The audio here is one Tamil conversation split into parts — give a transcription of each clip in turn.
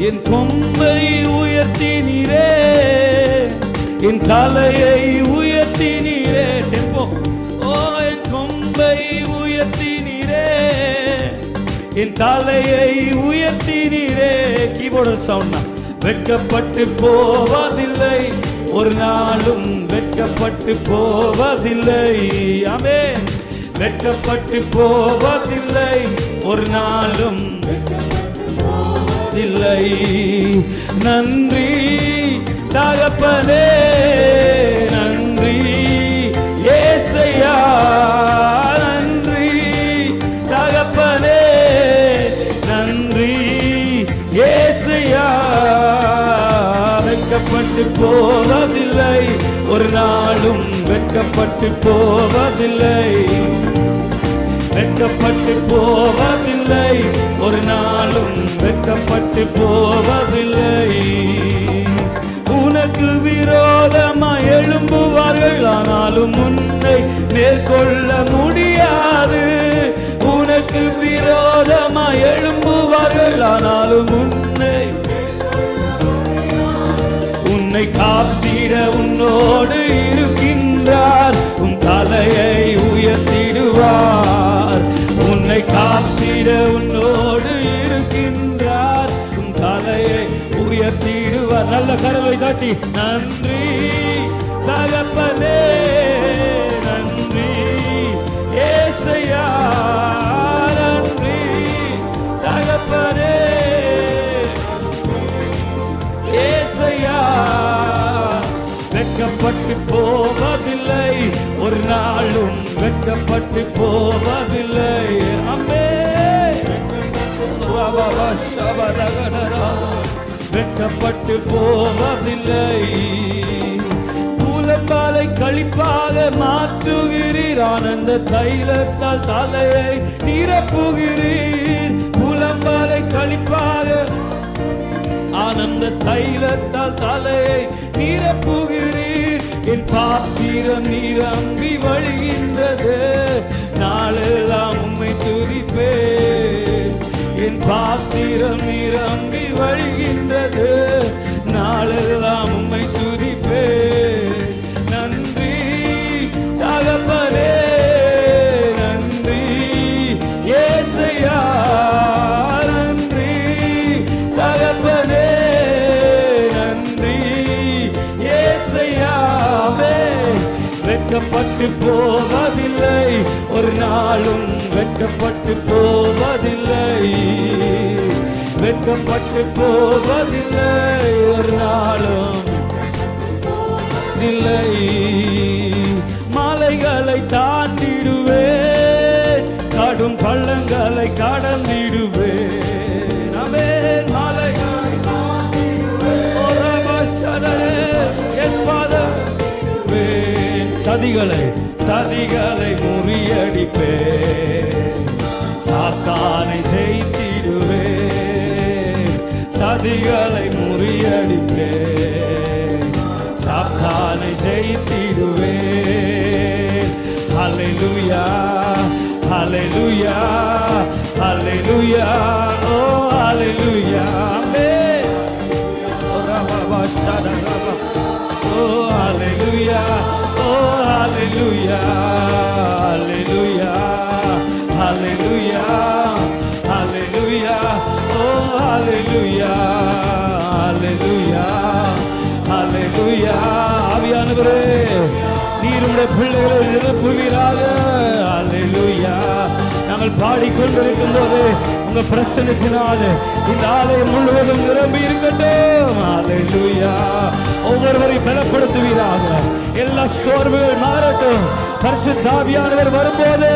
என் கொம்பை உயர்த்தினீரே, என் தலையை உயர்த்தினீரே. டெம்போ. ஓ, என் கொம்பை உயர்த்தினீரே, என் தலையை உயர்த்தினீரே. Keyboard sound. வெட்கப்பட்டு போவதில்லை, ஒரு நாளும் வெட்கப்பட்டு போவதில்லை. ஆமென். வெட்கப்பட்டு போவதில்லை, ஒரு நாளும் இல்லை. நன்றி தகப்பனே, நன்றி ஏசையா, நன்றி தகப்பனே, நன்றி ஏசையா. வெட்கப்பட்டு போவதில்லை, ஒரு நாளும் வெட்கப்பட்டு போவதில்லை. வெட்கப்பட்டு போவதில்லை, ஒரு நாளும் வெட்கப்பட்டு போவதில்லை. உனக்கு விரோதமாய் எழும்புவார்கள், ஆனாலும் உன்னை மேற்கொள்ள முடியாது. உனக்கு விரோதமாய் எழும்புவார்கள், ஆனாலும் உன்னை காத்திட உன்னோடு இருக்கின்றார். உன் தலையை உயர்த்திடுவார். உன்னை காத்திட உன்னோடு இருக்கின்றார். உன் தலையை உயர்த்திடுவார். நல்ல கரவை காட்டி நன்றி தகப்பனே, நன்றி ஏசையா, நன்றி தகப்பனே ஏசையா. வெட்கப்பட்டு போவதில்லை, ஒரு நாளும் வெட்கப்பட்டு போவதில்லை. அம்மே வெட்கப்பட்டு போவதில்லை. புலம்பாலை களிப்பாக மாற்றுகிறீர், ஆனந்த தைலத்தால் தலையை நிரப்புகிறீர். புலம்பாலை களிப்பாக ஆனந்த தைலத்தால் தலையை நிரப்புகிறீர். என் பாத்திரம் நிரம்பி வழிகின்றது, நாளெல்லாம் உம்மை துதிப்பேன். என் பாத்திரம் நிரம்பி வழிகின்றது, நாளெல்லாம் உம்மை துதிப்பேன். நன்றி தகப்பனே, நன்றி ஏசையா, நன்றி தகப்பனே, நன்றி ஏசையாவே. வெட்கப்பட்டு போவதில்லை, ஒரு நாளும் வெட்கப்பட்டு போவதில்லை. வெட்கப்பட்டு போவதில்லை, ஒரு நாளும் இல்லை. மலைகளை தாண்டிடுவேன், கடும் பள்ளங்களை கடந்திடுவேன். ஆமென். மலைகளை சதிகளை முறியடிப்பேன், சாத்தானை ஜெயித்திடுவேன். சதிகளை முறியடிப்பேன், சாத்தானை ஜெயித்திடுவேன். ஹல்லேலூயா, ஹல்லேலூயா, ஹல்லேலூயா, ஓ ஹல்லேலூயா. ஆமென். ஓ ரபா ஷடரபா, ஓ ஹல்லேலூயா, ஓ ஹல்லேலூயா, ஹல்லேலூயா, ஹல்லேலூயா, ஹல்லேலூயா, ஓ ஹல்லேலூயா, ஹல்லேலூயா, ஹல்லேலூயா. ஆவியானவரே, நீர் உம்முடைய பிள்ளைகளை நிரப்புவீராக. ஹல்லேலூயா. நாங்கள் பாடிக்கொண்டிருக்கும் போது உங்க பிரசன்னத்தினாலே இந்த ஆலயம் முழுவதும் நிரம்பி இருக்கட்டும். ஹல்லேலூயா. ஒவ்வொருவரையும் பலப்படுத்துவீராக. எல்லா சோர்வுகள் மாறட்டும். பரிசுத்த ஆவியானவர் வரும்போது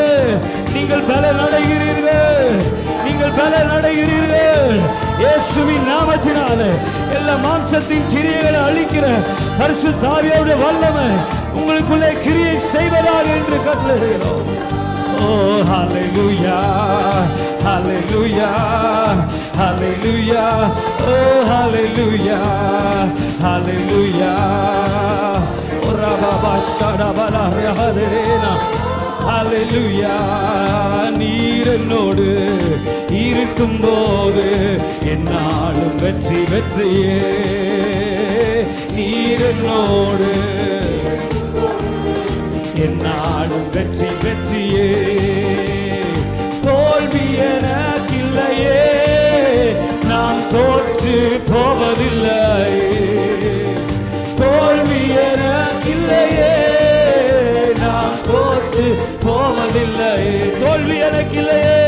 நீங்கள் பலன் அடைகிறீர்கள், நீங்கள் பலன் அடைகிறீர்கள். இயேசுவின் நாமத்தினாலே எல்லா மாம்சத்தின் கிரியைகளை அழிக்கிற பரிசுத்த ஆவியாருடைய வல்லமை உங்களுக்குள்ளே கிரியை செய்வதாக என்று கட்டளையிடுகிறோம். ஓ ஹல்லேலூயா, ஹல்லேலூயா, ஹல்லேலூயா, ஓ ஹல்லேலூயா, ஹல்லேலூயா. ஓ ரபா ஷடபலா ரஹதரேனா, ஓ ஹalleluya. நீர் என்னோடு இருக்கும் போது என்னாலும் வெற்றி வெற்றியே. நீர் என்னோடு என்னாலும் வெற்றி வெற்றியே. தோல்வி எனக்கில்லையே, நான் தோற்று போவதில்லையே. தோல்வி எனக்கில்லையே, நான் தோற்று போவதில்லையே. தோல்வி எனக்கில்லையே.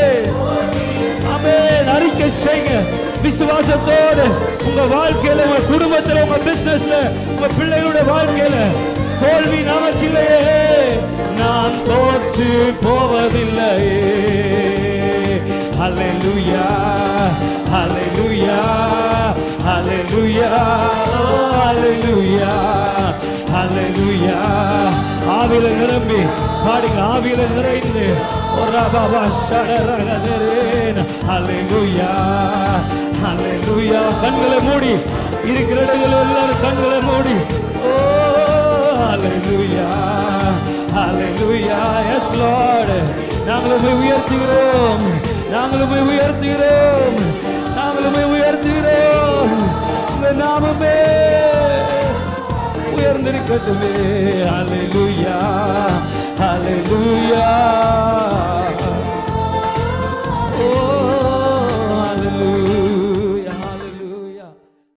ஆமென். அறிக்கை செய்யுங்க விசுவாசத்தோடு. உங்க வாழ்க்கையில, உங்க குடும்பத்தில், உங்க பிசினஸ்ல, உங்க பிள்ளைகளுடைய வாழ்க்கையில தோல்வி நமக்கில்லையே, நான் தோற்று போவதில்லையே. ஹalleluya, ஹalleluya, ஹalleluya, ஹalleluya, ஹalleluya. ஆவியில நிரம்பி பாடுங்க, ஆவியில நிறைந்து. ஹalleluya, ஹalleluya. கண்களை மூடி இருக்கிற இடங்கள் எல்லாரும் கண்களை மூடி. Oh hallelujah, hallelujah. Yes lord. நாங்களும் உயர்த்துகிறோம், நாங்களும் உயர்த்துகிறோம், நாங்களும் உயர்த்துகிறோம். உங்க நாமமே உயர்ந்திருக்கட்டுமே. ஹalleluya, ஹalleluya.